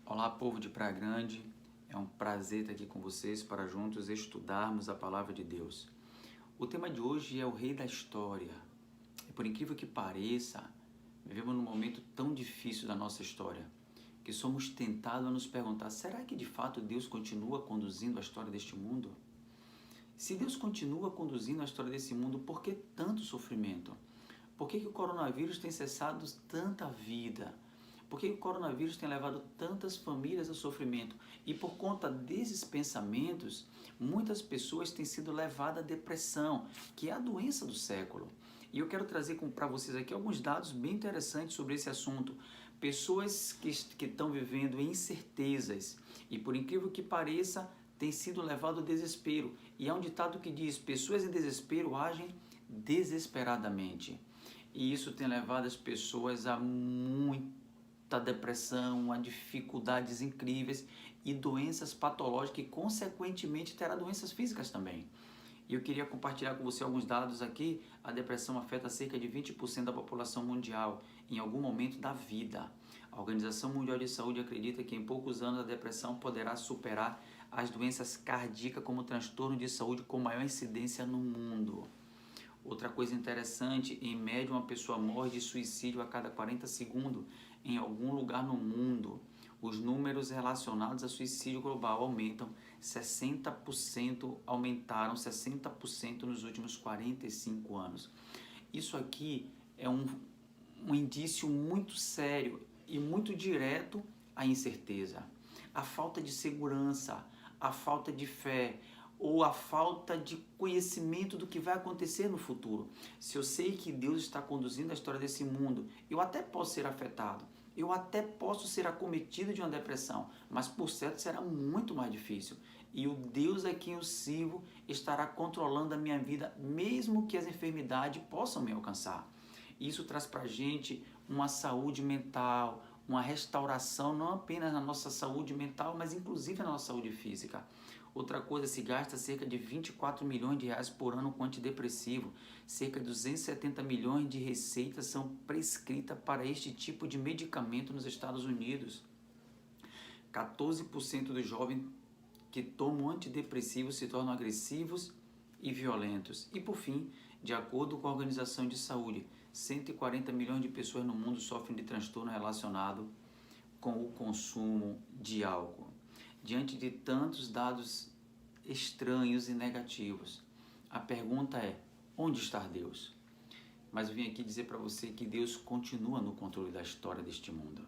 Olá, povo de Praia Grande. É um prazer estar aqui com vocês para juntos estudarmos a Palavra de Deus. O tema de hoje é o Rei da História. E por incrível que pareça, vivemos num momento tão difícil da nossa história, que somos tentados a nos perguntar, será que de fato Deus continua conduzindo a história deste mundo? Se Deus continua conduzindo a história desse mundo, por que tanto sofrimento? Por que o coronavírus tem cessado tanta vida? Por que o coronavírus tem levado tantas famílias ao sofrimento? E por conta desses pensamentos, muitas pessoas têm sido levadas à depressão, que é a doença do século. E eu quero trazer para vocês aqui alguns dados bem interessantes sobre esse assunto. Pessoas que estão vivendo incertezas e, por incrível que pareça, têm sido levadas ao desespero. E há um ditado que diz, pessoas em desespero agem desesperadamente. E isso tem levado as pessoas a muita depressão, a dificuldades incríveis e doenças patológicas e, consequentemente, terá doenças físicas também. E eu queria compartilhar com você alguns dados aqui. A depressão afeta cerca de 20% da população mundial em algum momento da vida. A Organização Mundial de Saúde acredita que em poucos anos a depressão poderá superar as doenças cardíacas como transtorno de saúde com maior incidência no mundo. Outra coisa interessante, em média uma pessoa morre de suicídio a cada 40 segundos em algum lugar no mundo. Os números relacionados a suicídio global aumentaram 60% nos últimos 45 anos. Isso aqui é um indício muito sério e muito direto à incerteza, à falta de segurança, à falta de fé, ou a falta de conhecimento do que vai acontecer no futuro. Se eu sei que Deus está conduzindo a história desse mundo, eu até posso ser afetado, eu até posso ser acometido de uma depressão, mas por certo será muito mais difícil. E o Deus a quem eu sirvo estará controlando a minha vida, mesmo que as enfermidades possam me alcançar. Isso traz para a gente uma saúde mental, uma restauração, não apenas na nossa saúde mental, mas inclusive na nossa saúde física. Outra coisa, se gasta cerca de 24 milhões de reais por ano com antidepressivo. Cerca de 270 milhões de receitas são prescritas para este tipo de medicamento nos Estados Unidos. 14% dos jovens que tomam antidepressivos se tornam agressivos e violentos. E por fim, de acordo com a Organização de Saúde, 140 milhões de pessoas no mundo sofrem de transtorno relacionado com o consumo de álcool. Diante de tantos dados estranhos e negativos, a pergunta é, onde está Deus? Mas eu vim aqui dizer para você que Deus continua no controle da história deste mundo.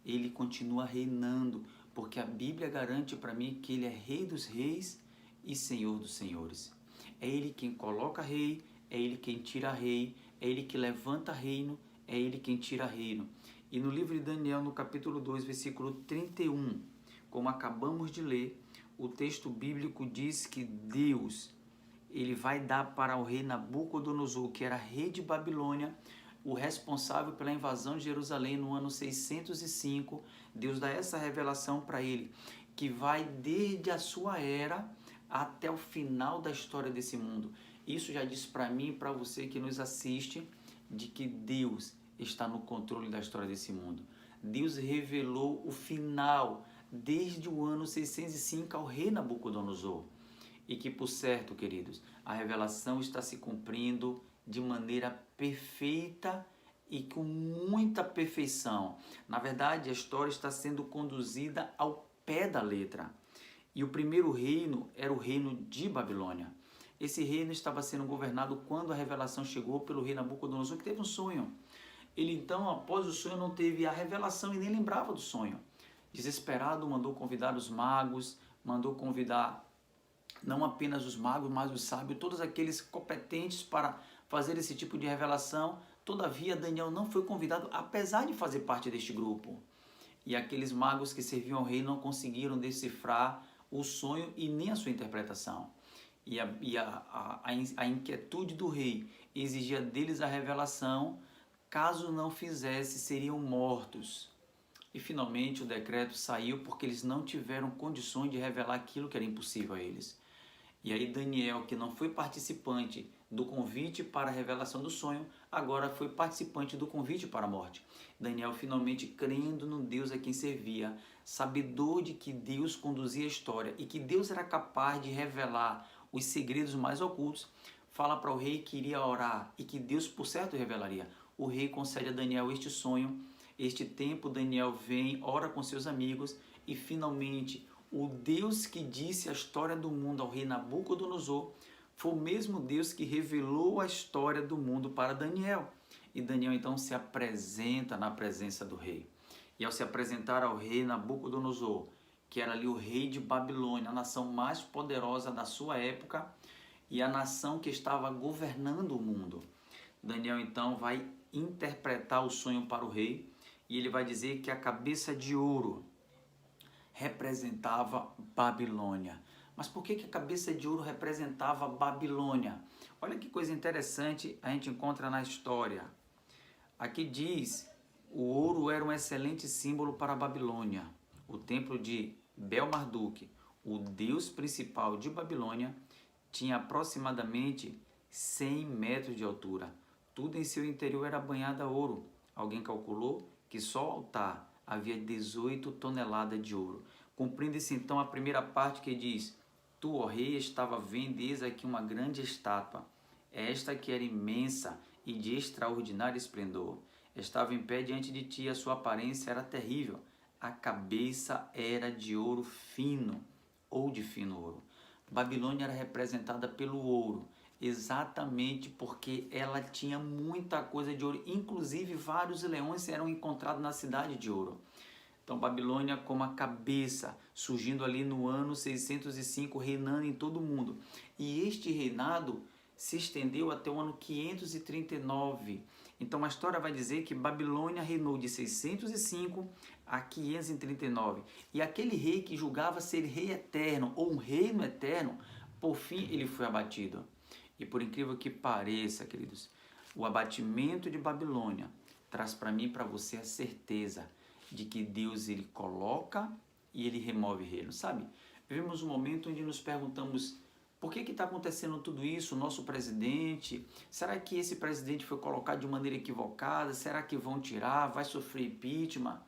Ele continua reinando, porque a Bíblia garante para mim que Ele é Rei dos reis e Senhor dos senhores. É Ele quem coloca rei, é Ele quem tira rei, é Ele que levanta reino, é Ele quem tira reino. E no livro de Daniel, no capítulo 2, versículo 31, como acabamos de ler, o texto bíblico diz que Deus, ele vai dar para o rei Nabucodonosor, que era rei de Babilônia, o responsável pela invasão de Jerusalém no ano 605. Deus dá essa revelação para ele, que vai desde a sua era até o final da história desse mundo. Isso já diz para mim e para você que nos assiste, de que Deus está no controle da história desse mundo. Deus revelou o final desde o ano 605 ao rei Nabucodonosor. E que, por certo, queridos, a revelação está se cumprindo de maneira perfeita e com muita perfeição. Na verdade, a história está sendo conduzida ao pé da letra. E o primeiro reino era o reino de Babilônia. Esse reino estava sendo governado quando a revelação chegou pelo rei Nabucodonosor, que teve um sonho. Ele então, após o sonho, não teve a revelação e nem lembrava do sonho. Desesperado, mandou convidar os magos, mandou convidar não apenas os magos, mas os sábios, todos aqueles competentes para fazer esse tipo de revelação. Todavia, Daniel não foi convidado, apesar de fazer parte deste grupo. E aqueles magos que serviam ao rei não conseguiram decifrar o sonho e nem a sua interpretação. E a inquietude do rei exigia deles a revelação. Caso não fizesse, seriam mortos. E finalmente o decreto saiu porque eles não tiveram condições de revelar aquilo que era impossível a eles. E aí Daniel, que não foi participante do convite para a revelação do sonho, agora foi participante do convite para a morte. Daniel finalmente crendo no Deus a quem servia, sabedor de que Deus conduzia a história e que Deus era capaz de revelar os segredos mais ocultos, fala para o rei que iria orar e que Deus, por certo, revelaria. O rei concede a Daniel este sonho. Este tempo, Daniel vem, ora com seus amigos e finalmente o Deus que disse a história do mundo ao rei Nabucodonosor foi o mesmo Deus que revelou a história do mundo para Daniel. E Daniel então se apresenta na presença do rei. E ao se apresentar ao rei Nabucodonosor, que era ali o rei de Babilônia, a nação mais poderosa da sua época e a nação que estava governando o mundo, Daniel então vai interpretar o sonho para o rei e ele vai dizer que a cabeça de ouro representava Babilônia. Mas por que a cabeça de ouro representava Babilônia? Olha que coisa interessante a gente encontra na história. Aqui diz, o ouro era um excelente símbolo para a Babilônia. O templo de Bel-Marduk, o deus principal de Babilônia, tinha aproximadamente 100 metros de altura. Tudo em seu interior era banhado a ouro. Alguém calculou que só o altar havia 18 toneladas de ouro. Cumprindo-se então a primeira parte que diz, tu, ó rei, estava vendo, eis aqui uma grande estátua, esta que era imensa e de extraordinário esplendor. Estava em pé diante de ti, a sua aparência era terrível. A cabeça era de ouro fino, ou de fino ouro. Babilônia era representada pelo ouro, exatamente porque ela tinha muita coisa de ouro, inclusive vários leões eram encontrados na cidade de ouro. Então Babilônia como a cabeça, surgindo ali no ano 605, reinando em todo o mundo. E este reinado se estendeu até o ano 539. Então a história vai dizer que Babilônia reinou de 605 a 539. E aquele rei que julgava ser rei eterno, ou um reino eterno, por fim ele foi abatido. E por incrível que pareça, queridos, o abatimento de Babilônia traz para mim e para você a certeza de que Deus ele coloca e ele remove reino, sabe? Vivemos um momento onde nos perguntamos por que está acontecendo tudo isso, o nosso presidente, será que esse presidente foi colocado de maneira equivocada, será que vão tirar, vai sofrer impeachment?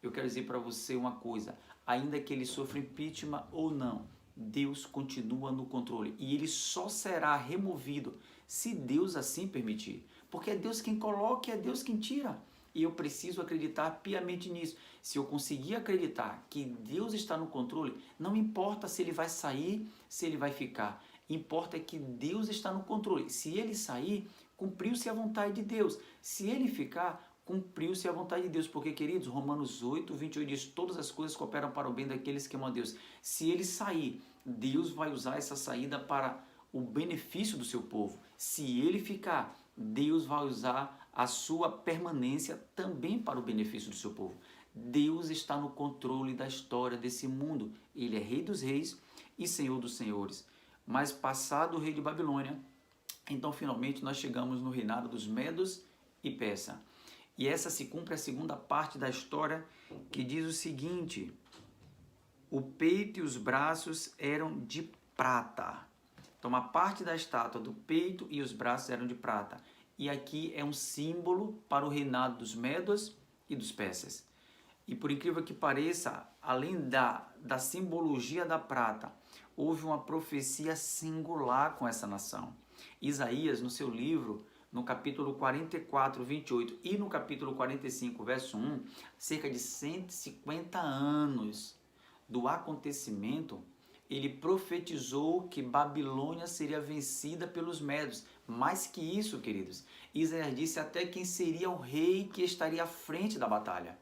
Eu quero dizer para você uma coisa, ainda que ele sofra impeachment ou não, Deus continua no controle e ele só será removido se Deus assim permitir, porque é Deus quem coloca e é Deus quem tira. E eu preciso acreditar piamente nisso. Se eu conseguir acreditar que Deus está no controle, não importa se ele vai sair, se ele vai ficar. Importa é que Deus está no controle. Se ele sair, cumpriu-se a vontade de Deus. Se ele ficar, cumpriu-se a vontade de Deus. Porque, queridos, Romanos 8, 28 diz, todas as coisas cooperam para o bem daqueles que amam a Deus. Se ele sair, Deus vai usar essa saída para o benefício do seu povo. Se ele ficar, Deus vai usar a sua permanência também para o benefício do seu povo. Deus está no controle da história desse mundo. Ele é Rei dos Reis e Senhor dos Senhores. Mas passado o rei de Babilônia, então finalmente nós chegamos no reinado dos Medos e Persa. E essa se cumpre a segunda parte da história, que diz o seguinte, o peito e os braços eram de prata. Então uma parte da estátua do peito e os braços eram de prata. E aqui é um símbolo para o reinado dos Medos e dos Persas. E por incrível que pareça, além da simbologia da prata, houve uma profecia singular com essa nação. Isaías, no seu livro, no capítulo 44, 28 e no capítulo 45, verso 1, cerca de 150 anos do acontecimento, ele profetizou que Babilônia seria vencida pelos Medos. Mais que isso, queridos, Isaías disse até quem seria o rei que estaria à frente da batalha.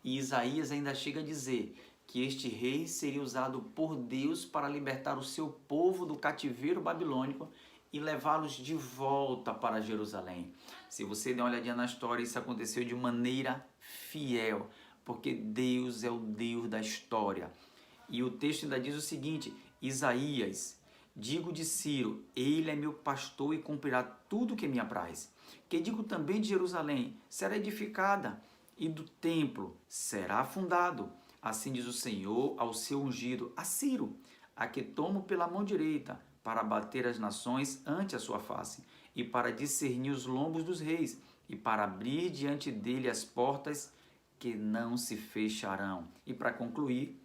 E Isaías ainda chega a dizer que este rei seria usado por Deus para libertar o seu povo do cativeiro babilônico e levá-los de volta para Jerusalém. Se você der uma olhadinha na história, isso aconteceu de maneira fiel, porque Deus é o Deus da história. E o texto ainda diz o seguinte, Isaías, digo de Ciro, ele é meu pastor e cumprirá tudo que me apraz. Que digo também de Jerusalém, será edificada, e do templo será fundado. Assim diz o Senhor ao seu ungido, a Ciro, a que tomo pela mão direita, para abater as nações ante a sua face, e para discernir os lombos dos reis, e para abrir diante dele as portas que não se fecharão. E para concluir,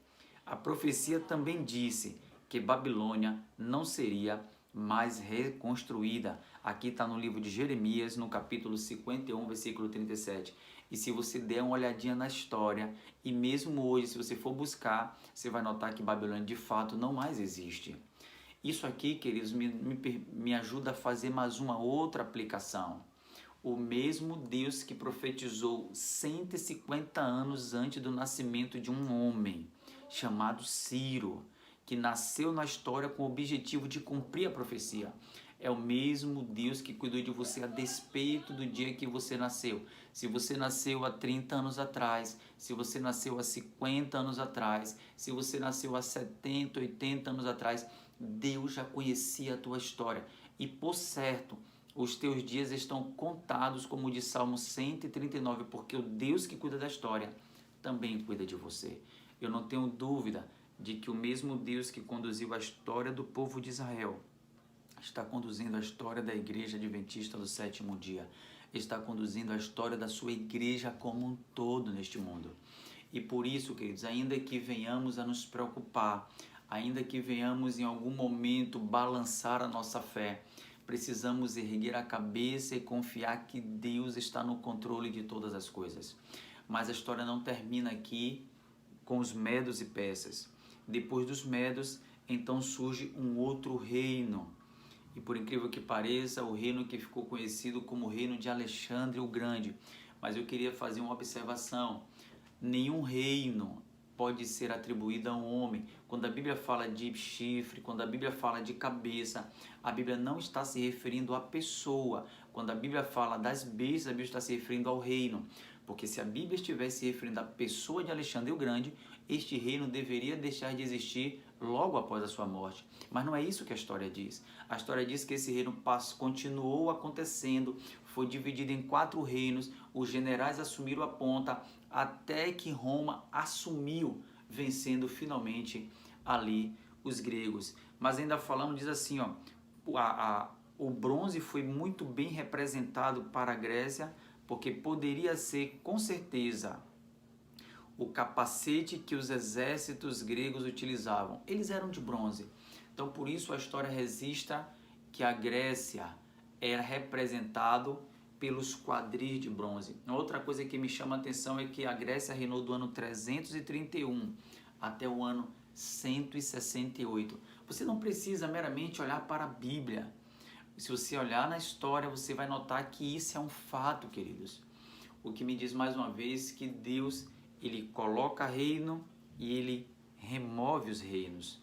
a profecia também disse que Babilônia não seria mais reconstruída. Aqui está no livro de Jeremias, no capítulo 51, versículo 37. E se você der uma olhadinha na história, e mesmo hoje, se você for buscar, você vai notar que Babilônia de fato não mais existe. Isso aqui, queridos, me ajuda a fazer mais uma outra aplicação. O mesmo Deus que profetizou 150 anos antes do nascimento de um homem chamado Ciro, que nasceu na história com o objetivo de cumprir a profecia. É o mesmo Deus que cuidou de você a despeito do dia que você nasceu. Se você nasceu há 30 anos atrás, se você nasceu há 50 anos atrás, se você nasceu há 70, 80 anos atrás, Deus já conhecia a tua história. E por certo, os teus dias estão contados, como diz Salmo 139, porque o Deus que cuida da história também cuida de você. Eu não tenho dúvida de que o mesmo Deus que conduziu a história do povo de Israel está conduzindo a história da Igreja Adventista do Sétimo Dia, está conduzindo a história da sua igreja como um todo neste mundo. E por isso, queridos, ainda que venhamos a nos preocupar, ainda que venhamos em algum momento balançar a nossa fé, precisamos erguer a cabeça e confiar que Deus está no controle de todas as coisas. Mas a história não termina aqui com os medos e persas. Depois dos medos, então surge um outro reino. E por incrível que pareça, o reino que ficou conhecido como o reino de Alexandre o Grande. Mas eu queria fazer uma observação. Nenhum reino pode ser atribuído a um homem. Quando a Bíblia fala de chifre, quando a Bíblia fala de cabeça, a Bíblia não está se referindo à pessoa. Quando a Bíblia fala das bestas, a Bíblia está se referindo ao reino. Porque se a Bíblia estivesse se referindo à pessoa de Alexandre o Grande, este reino deveria deixar de existir logo após a sua morte. Mas não é isso que a história diz. A história diz que esse reino continuou acontecendo, foi dividido em 4 reinos, os generais assumiram a ponta, até que Roma assumiu, vencendo finalmente ali os gregos. Mas ainda falando, diz assim, ó, o bronze foi muito bem representado para a Grécia, porque poderia ser, com certeza, o capacete que os exércitos gregos utilizavam. Eles eram de bronze. Então, por isso, a história registra que a Grécia era representado pelos quadris de bronze. Outra coisa que me chama a atenção é que a Grécia reinou do ano 331 até o ano 168. Você não precisa meramente olhar para a Bíblia. Se você olhar na história, você vai notar que isso é um fato, queridos. O que me diz mais uma vez que Deus, ele coloca reino e ele remove os reinos.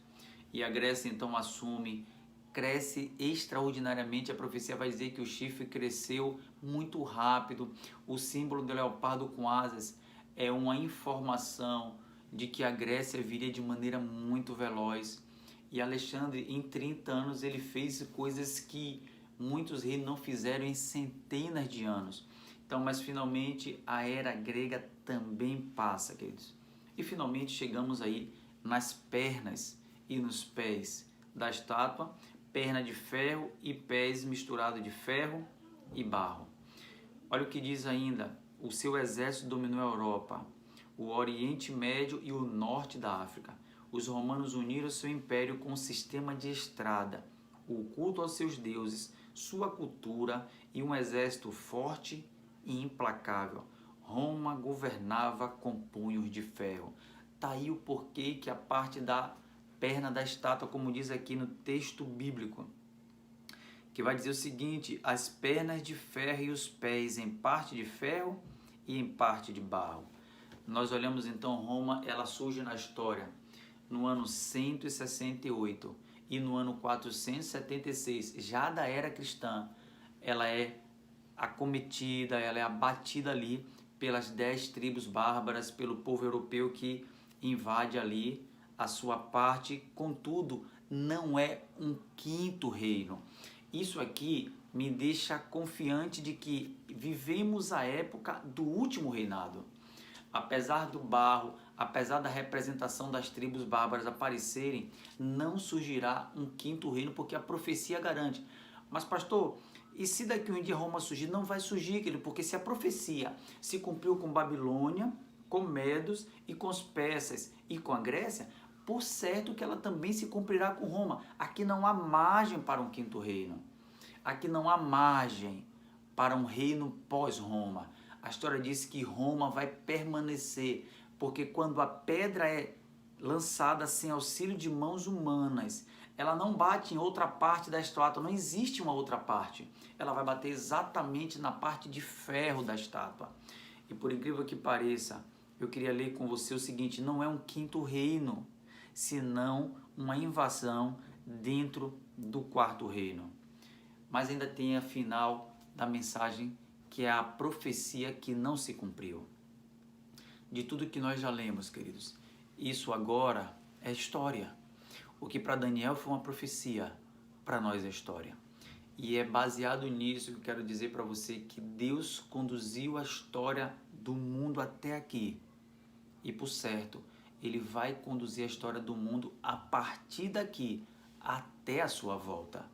E a Grécia então assume, cresce extraordinariamente. A profecia vai dizer que o chifre cresceu muito rápido. O símbolo do leopardo com asas é uma informação de que a Grécia viria de maneira muito veloz. E Alexandre, em 30 anos, ele fez coisas que muitos reis não fizeram em centenas de anos. Então, mas finalmente a era grega também passa, queridos. E finalmente chegamos aí nas pernas e nos pés da estátua, perna de ferro e pés misturados de ferro e barro. Olha o que diz ainda: o seu exército dominou a Europa, o Oriente Médio e o norte da África. Os romanos uniram seu império com um sistema de estrada, o culto aos seus deuses, sua cultura e um exército forte e implacável. Roma governava com punhos de ferro. Tá aí o porquê que a parte da perna da estátua, como diz aqui no texto bíblico, que vai dizer o seguinte: as pernas de ferro e os pés em parte de ferro e em parte de barro. Nós olhamos então Roma, ela surge na história no ano 168 e no ano 476, já da era cristã. Ela é acometida, ela é abatida ali pelas 10 tribos bárbaras, pelo povo europeu que invade ali a sua parte. Contudo, não é um quinto reino. Isso aqui me deixa confiante de que vivemos a época do último reinado. Apesar do barro, apesar da representação das tribos bárbaras aparecerem, não surgirá um quinto reino, porque a profecia garante. Mas pastor, e se daqui um dia Roma surgir? Não vai surgir, querido, porque se a profecia se cumpriu com Babilônia, com Medos e com os persas e com a Grécia, por certo que ela também se cumprirá com Roma. Aqui não há margem para um quinto reino. Aqui não há margem para um reino pós-Roma. A história diz que Roma vai permanecer, porque quando a pedra é lançada sem auxílio de mãos humanas, ela não bate em outra parte da estátua, não existe uma outra parte. Ela vai bater exatamente na parte de ferro da estátua. E por incrível que pareça, eu queria ler com você o seguinte: não é um quinto reino, senão uma invasão dentro do quarto reino. Mas ainda tem a final da mensagem, que é a profecia que não se cumpriu. De tudo que nós já lemos, queridos, isso agora é história. O que para Daniel foi uma profecia, para nós é história. E é baseado nisso que eu quero dizer para você que Deus conduziu a história do mundo até aqui. E por certo, Ele vai conduzir a história do mundo a partir daqui até a sua volta.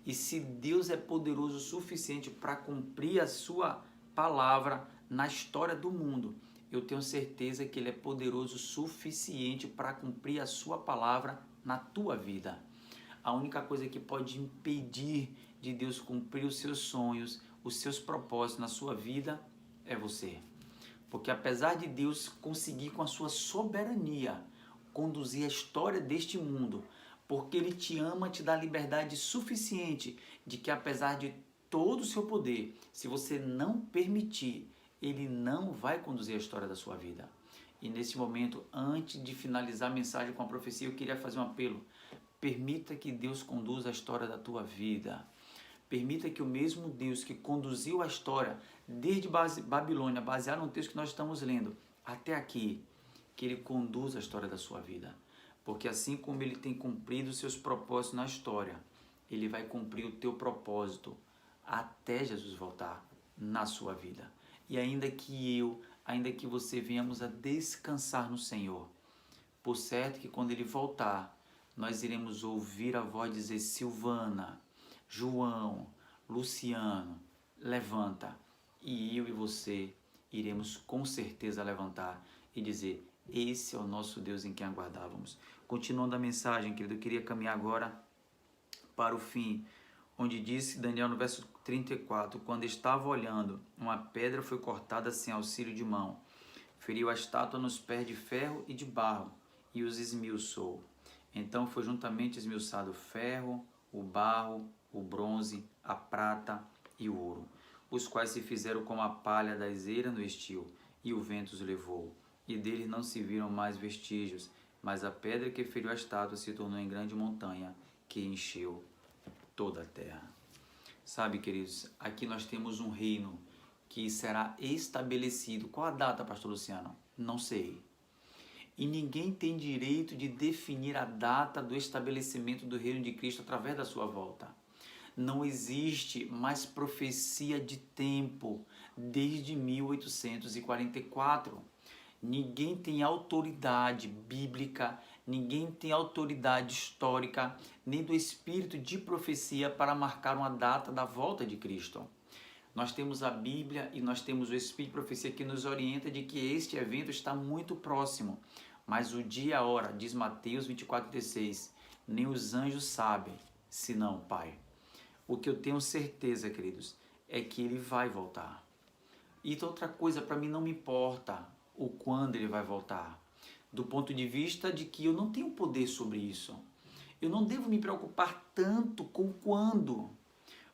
E se Deus é poderoso o suficiente para cumprir a sua palavra na história do mundo, eu tenho certeza que Ele é poderoso o suficiente para cumprir a sua palavra na tua vida. A única coisa que pode impedir de Deus cumprir os seus sonhos, os seus propósitos na sua vida, é você. Porque apesar de Deus conseguir com a sua soberania conduzir a história deste mundo, porque Ele te ama, te dá liberdade suficiente de que apesar de todo o seu poder, se você não permitir, Ele não vai conduzir a história da sua vida. E nesse momento, antes de finalizar a mensagem com a profecia, eu queria fazer um apelo. Permita que Deus conduza a história da tua vida. Permita que o mesmo Deus que conduziu a história desde Babilônia, baseado no texto que nós estamos lendo, até aqui, que Ele conduza a história da sua vida. Porque assim como Ele tem cumprido os seus propósitos na história, Ele vai cumprir o teu propósito até Jesus voltar na sua vida. E ainda que você venhamos a descansar no Senhor, por certo que quando Ele voltar, nós iremos ouvir a voz dizer: Silvana, João, Luciano, levanta. E eu e você iremos com certeza levantar e dizer: esse é o nosso Deus em quem aguardávamos. Continuando a mensagem, querido, eu queria caminhar agora para o fim, onde disse Daniel no verso 34, quando estava olhando, uma pedra foi cortada sem auxílio de mão, feriu a estátua nos pés de ferro e de barro, e os esmiuçou. Então foi juntamente esmiuçado o ferro, o barro, o bronze, a prata e o ouro, os quais se fizeram como a palha da ezeira no estio, e o vento os levou. E dele não se viram mais vestígios, mas a pedra que feriu a estátua se tornou em grande montanha, que encheu toda a terra. Sabe, queridos, aqui nós temos um reino que será estabelecido. Qual a data, pastor Luciano? Não sei. E ninguém tem direito de definir a data do estabelecimento do reino de Cristo através da sua volta. Não existe mais profecia de tempo desde 1844. Ninguém tem autoridade bíblica, ninguém tem autoridade histórica, nem do espírito de profecia para marcar uma data da volta de Cristo. Nós temos a Bíblia e nós temos o espírito de profecia que nos orienta de que este evento está muito próximo. Mas o dia e a hora, diz Mateus 24:16, nem os anjos sabem, senão o Pai. O que eu tenho certeza, queridos, é que Ele vai voltar. E outra coisa, para mim não me importa o quando Ele vai voltar, do ponto de vista de que eu não tenho poder sobre isso. Eu não devo me preocupar tanto com quando,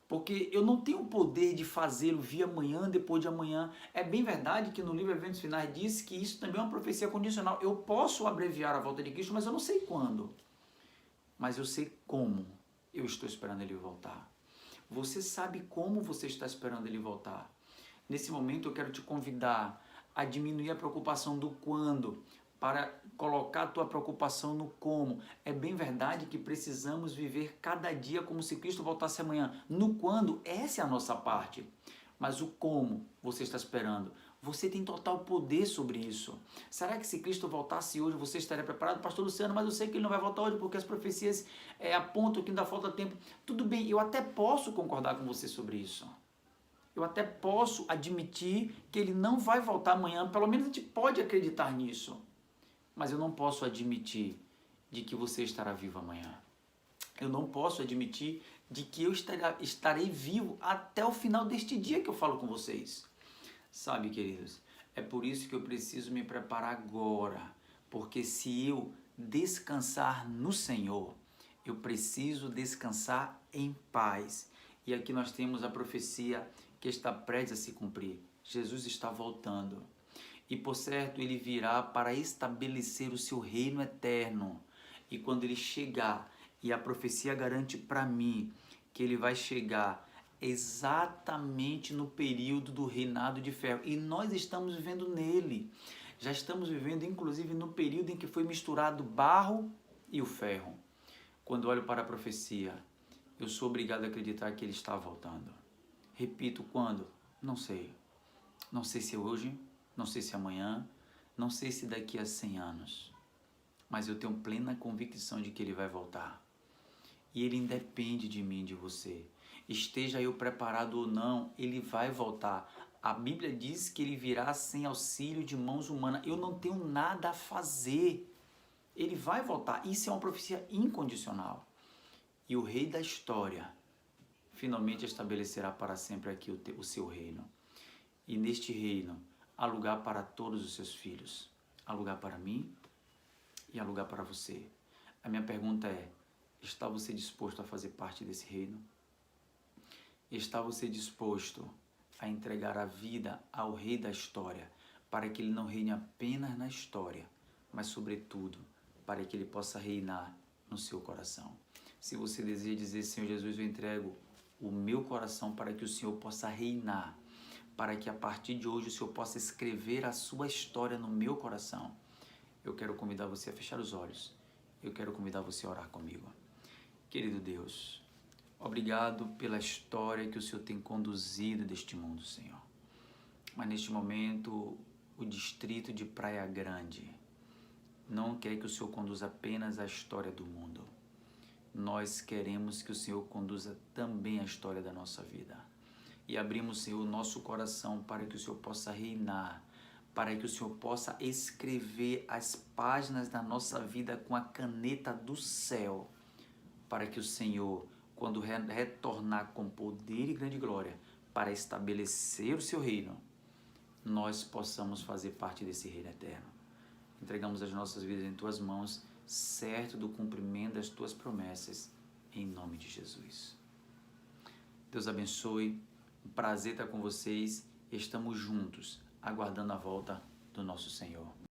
porque eu não tenho o poder de fazê-lo via amanhã, depois de amanhã. É bem verdade que no livro Eventos Finais diz que isso também é uma profecia condicional. Eu posso abreviar a volta de Cristo, mas eu não sei quando. Mas eu sei como eu estou esperando Ele voltar. Você sabe como você está esperando Ele voltar. Nesse momento eu quero te convidar a diminuir a preocupação do quando, para colocar a tua preocupação no como. É bem verdade que precisamos viver cada dia como se Cristo voltasse amanhã. No quando, essa é a nossa parte. Mas o como você está esperando? Você tem total poder sobre isso. Será que se Cristo voltasse hoje, você estaria preparado? Pastor Luciano, mas eu sei que ele não vai voltar hoje porque as profecias apontam que ainda falta tempo. Tudo bem, eu até posso concordar com você sobre isso. Eu até posso admitir que ele não vai voltar amanhã, pelo menos a gente pode acreditar nisso. Mas eu não posso admitir de que você estará vivo amanhã. Eu não posso admitir de que eu estarei vivo até o final deste dia que eu falo com vocês. Sabe, queridos, é por isso que eu preciso me preparar agora, porque se eu descansar no Senhor, eu preciso descansar em paz. E aqui nós temos a profecia que está prestes a se cumprir. Jesus está voltando. E por certo ele virá para estabelecer o seu reino eterno. E quando ele chegar, e a profecia garante para mim que ele vai chegar exatamente no período do reinado de ferro. E nós estamos vivendo nele. Já estamos vivendo inclusive no período em que foi misturado o barro e o ferro. Quando olho para a profecia, eu sou obrigado a acreditar que ele está voltando. Repito, quando? Não sei. Não sei se é hoje, não sei se é amanhã, não sei se daqui a 100 anos. Mas eu tenho plena convicção de que ele vai voltar. E ele independe de mim, de você. Esteja eu preparado ou não, ele vai voltar. A Bíblia diz que ele virá sem auxílio de mãos humanas. Eu não tenho nada a fazer. Ele vai voltar. Isso é uma profecia incondicional. E o rei da história finalmente estabelecerá para sempre aqui o seu reino. E neste reino há lugar para todos os seus filhos. Há lugar para mim e há lugar para você. A minha pergunta é: está você disposto a fazer parte desse reino? Está você disposto a entregar a vida ao rei da história, para que ele não reine apenas na história, mas sobretudo para que ele possa reinar no seu coração? Se você deseja dizer: Senhor Jesus, eu entrego o meu coração para que o Senhor possa reinar, para que a partir de hoje o Senhor possa escrever a sua história no meu coração, eu quero convidar você a fechar os olhos. Eu quero convidar você a orar comigo. Querido Deus, obrigado pela história que o Senhor tem conduzido deste mundo, Senhor. Mas neste momento, o distrito de Praia Grande não quer que o Senhor conduza apenas a história do mundo. Nós queremos que o Senhor conduza também a história da nossa vida. E abrimos, Senhor, o nosso coração para que o Senhor possa reinar, para que o Senhor possa escrever as páginas da nossa vida com a caneta do céu, para que o Senhor, quando retornar com poder e grande glória para estabelecer o seu reino, nós possamos fazer parte desse reino eterno. Entregamos as nossas vidas em tuas mãos, certo do cumprimento das tuas promessas, em nome de Jesus. Deus abençoe, um prazer estar com vocês, estamos juntos, aguardando a volta do nosso Senhor.